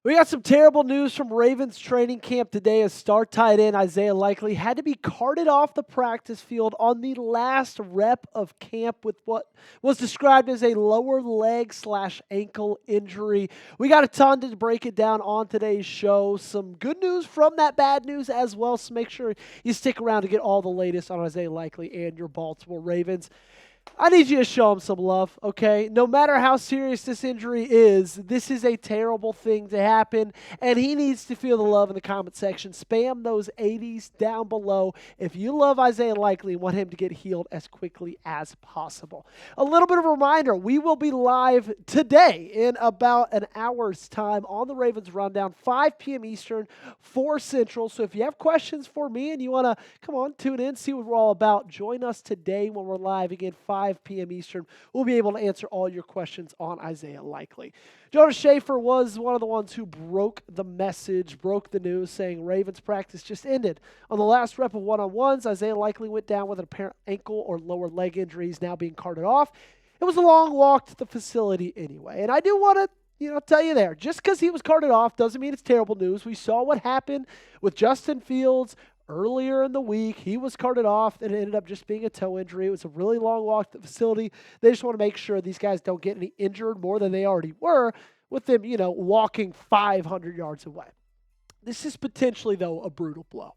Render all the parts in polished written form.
We got some terrible news from Ravens training camp today as star tight end Isaiah Likely had to be carted off the practice field on the last rep of camp with what was described as a lower leg/ankle injury. We got a ton to break it down on today's show. Some good news from that bad news as well, so make sure you stick around to get all the latest on Isaiah Likely and your Baltimore Ravens. I need you to show him some love, okay? No matter how serious this injury is, this is a terrible thing to happen, and he needs to feel the love in the comment section. Spam those 80s down below if you love Isaiah Likely and want him to get healed as quickly as possible. A little bit of a reminder, we will be live today in about an hour's time on the Ravens Rundown, 5 p.m. Eastern, 4 Central. So if you have questions for me and you want to, come on, tune in, see what we're all about, join us today when we're live again, 5 p.m. Eastern. We'll be able to answer all your questions on Isaiah Likely. Jonas Schaefer was one of the ones who broke the message, broke the news, saying Ravens practice just ended. On the last rep of one-on-ones, Isaiah Likely went down with an apparent ankle or lower leg injury. He's now being carted off. It was a long walk to the facility anyway. And I do want to tell you there, just because he was carted off doesn't mean it's terrible news. We saw what happened with Justin Fields earlier in the week. He was carted off, and it ended up just being a toe injury. It was a really long walk to the facility. They just want to make sure these guys don't get any injured more than they already were with them, walking 500 yards away. This is potentially, though, a brutal blow.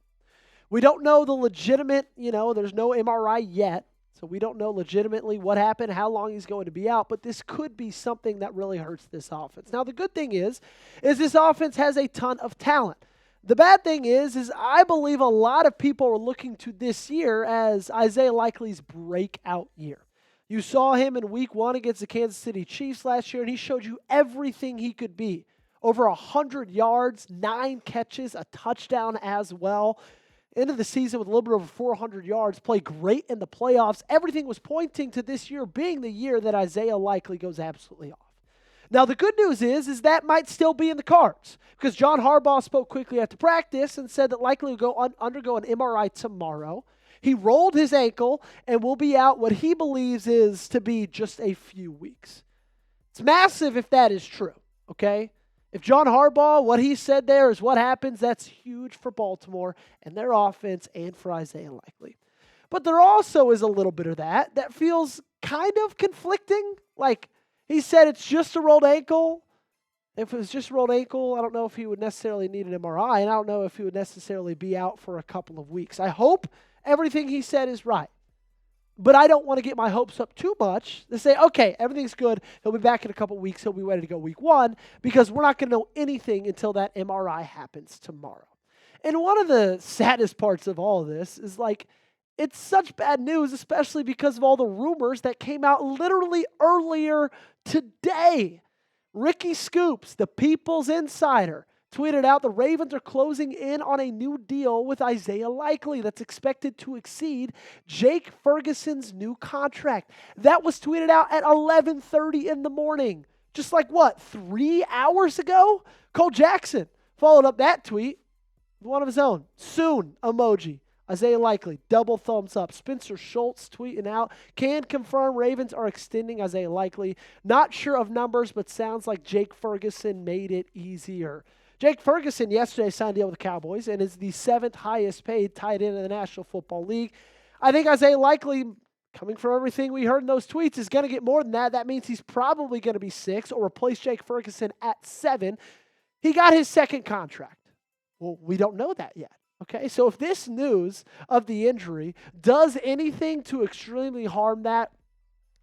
We don't know the legitimate, there's no MRI yet, so we don't know legitimately what happened, how long he's going to be out, but this could be something that really hurts this offense. Now, the good thing is this offense has a ton of talent. The bad thing is I believe a lot of people are looking to this year as Isaiah Likely's breakout year. You saw him in week 1 against the Kansas City Chiefs last year, and he showed you everything he could be. Over 100 yards, 9 catches, a touchdown as well. End of the season with a little bit over 400 yards, played great in the playoffs. Everything was pointing to this year being the year that Isaiah Likely goes absolutely off. Now, the good news is that might still be in the cards because John Harbaugh spoke quickly after practice and said that Likely will undergo an MRI tomorrow. He rolled his ankle and will be out what he believes is to be just a few weeks. It's massive if that is true, okay? If John Harbaugh, what he said there is what happens, that's huge for Baltimore and their offense and for Isaiah Likely. But there also is a little bit of that feels kind of conflicting. Like, he said it's just a rolled ankle. If it was just a rolled ankle, I don't know if he would necessarily need an MRI, and I don't know if he would necessarily be out for a couple of weeks. I hope everything he said is right. But I don't want to get my hopes up too much to say, okay, everything's good. He'll be back in a couple of weeks. He'll be ready to go week 1 because we're not going to know anything until that MRI happens tomorrow. And one of the saddest parts of all of this is it's such bad news, especially because of all the rumors that came out literally earlier today. Ricky Scoops, the People's Insider, tweeted out the Ravens are closing in on a new deal with Isaiah Likely that's expected to exceed Jake Ferguson's new contract. That was tweeted out at 11:30 in the morning. Just 3 hours ago? Cole Jackson followed up that tweet with one of his own. Soon emoji. Isaiah Likely, double thumbs up. Spencer Schultz tweeting out, can confirm Ravens are extending Isaiah Likely. Not sure of numbers, but sounds like Jake Ferguson made it easier. Jake Ferguson yesterday signed a deal with the Cowboys and is the 7th highest paid tight end in the National Football League. I think Isaiah Likely, coming from everything we heard in those tweets, is going to get more than that. That means he's probably going to be 6 or replace Jake Ferguson at 7. He got his second contract. Well, we don't know that yet. Okay, so if this news of the injury does anything to extremely harm that,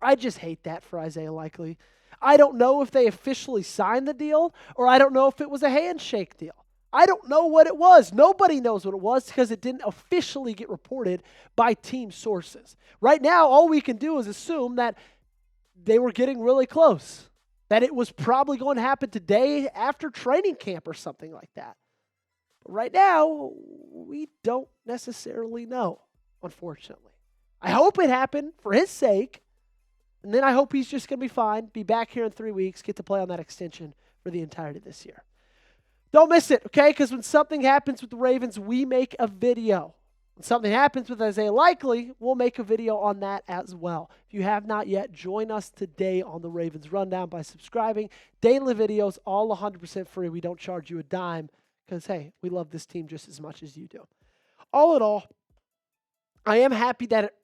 I just hate that for Isaiah Likely. I don't know if they officially signed the deal or I don't know if it was a handshake deal. I don't know what it was. Nobody knows what it was because it didn't officially get reported by team sources. Right now, all we can do is assume that they were getting really close, that it was probably going to happen today after training camp or something like that. Right now, we don't necessarily know, unfortunately. I hope it happened for his sake, and then I hope he's just going to be fine, be back here in 3 weeks, get to play on that extension for the entirety of this year. Don't miss it, okay? Because when something happens with the Ravens, we make a video. When something happens with Isaiah Likely, we'll make a video on that as well. If you have not yet, join us today on the Ravens Rundown by subscribing. Daily videos, all 100% free. We don't charge you a dime because, hey, we love this team just as much as you do. All in all, I am happy that it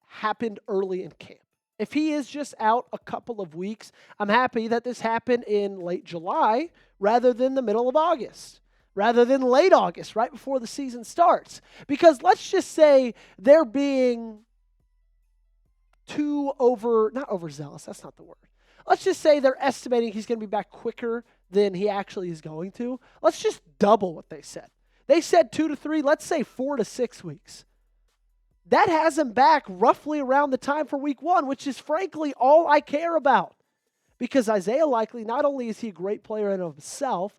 happened early in camp. If he is just out a couple of weeks, I'm happy that this happened in late July rather than the middle of August, rather than late August, right before the season starts. Because let's just say they're being not overzealous, that's not the word. Let's just say they're estimating he's going to be back quicker than he actually is going to. Let's just double what they said. They said 2 to 3, let's say 4 to 6 weeks. That has him back roughly around the time for week 1, which is frankly all I care about. Because Isaiah Likely, not only is he a great player in of himself,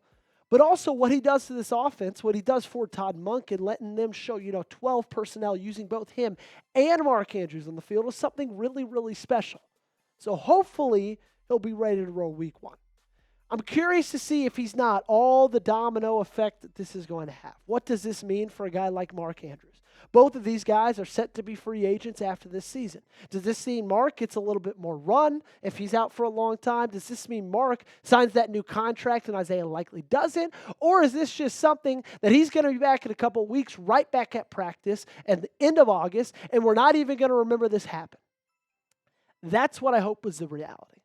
but also what he does to this offense, what he does for Todd Monken, letting them show, 12 personnel using both him and Mark Andrews on the field is something really, really special. So hopefully he'll be ready to roll week 1. I'm curious to see if he's not, all the domino effect that this is going to have. What does this mean for a guy like Mark Andrews? Both of these guys are set to be free agents after this season. Does this mean Mark gets a little bit more run if he's out for a long time? Does this mean Mark signs that new contract and Isaiah Likely doesn't? Or is this just something that he's going to be back in a couple of weeks, right back at practice at the end of August, and we're not even going to remember this happened? That's what I hope was the reality.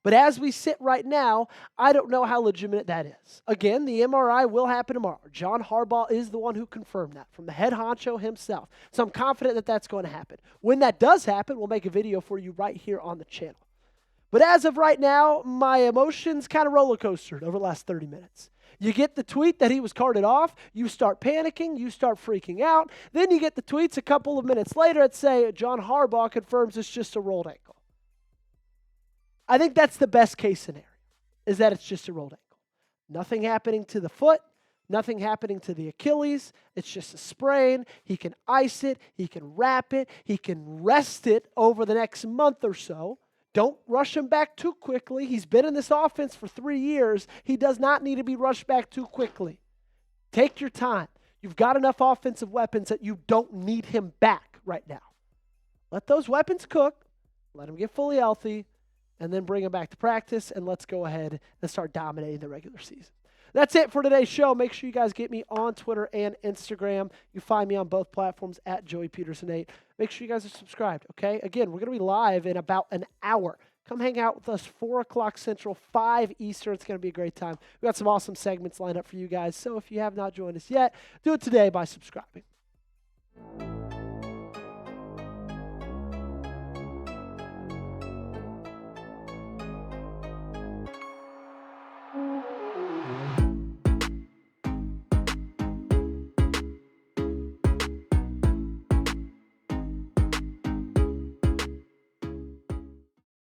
But as we sit right now, I don't know how legitimate that is. Again, the MRI will happen tomorrow. John Harbaugh is the one who confirmed that from the head honcho himself. So I'm confident that that's going to happen. When that does happen, we'll make a video for you right here on the channel. But as of right now, my emotions kind of roller coastered over the last 30 minutes. You get the tweet that he was carted off, you start panicking, you start freaking out. Then you get the tweets a couple of minutes later that say John Harbaugh confirms it's just a rolled ankle. I think that's the best case scenario, is that it's just a rolled ankle. Nothing happening to the foot, nothing happening to the Achilles. It's just a sprain. He can ice it. He can wrap it. He can rest it over the next month or so. Don't rush him back too quickly. He's been in this offense for 3 years. He does not need to be rushed back too quickly. Take your time. You've got enough offensive weapons that you don't need him back right now. Let those weapons cook. Let him get fully healthy. And then bring him back to practice, and let's go ahead and start dominating the regular season. That's it for today's show. Make sure you guys get me on Twitter and Instagram. You find me on both platforms at Joey Petersen8. Make sure you guys are subscribed, okay? Again, we're going to be live in about an hour. Come hang out with us, 4 o'clock Central, 5 Eastern. It's going to be a great time. We've got some awesome segments lined up for you guys. So if you have not joined us yet, do it today by subscribing.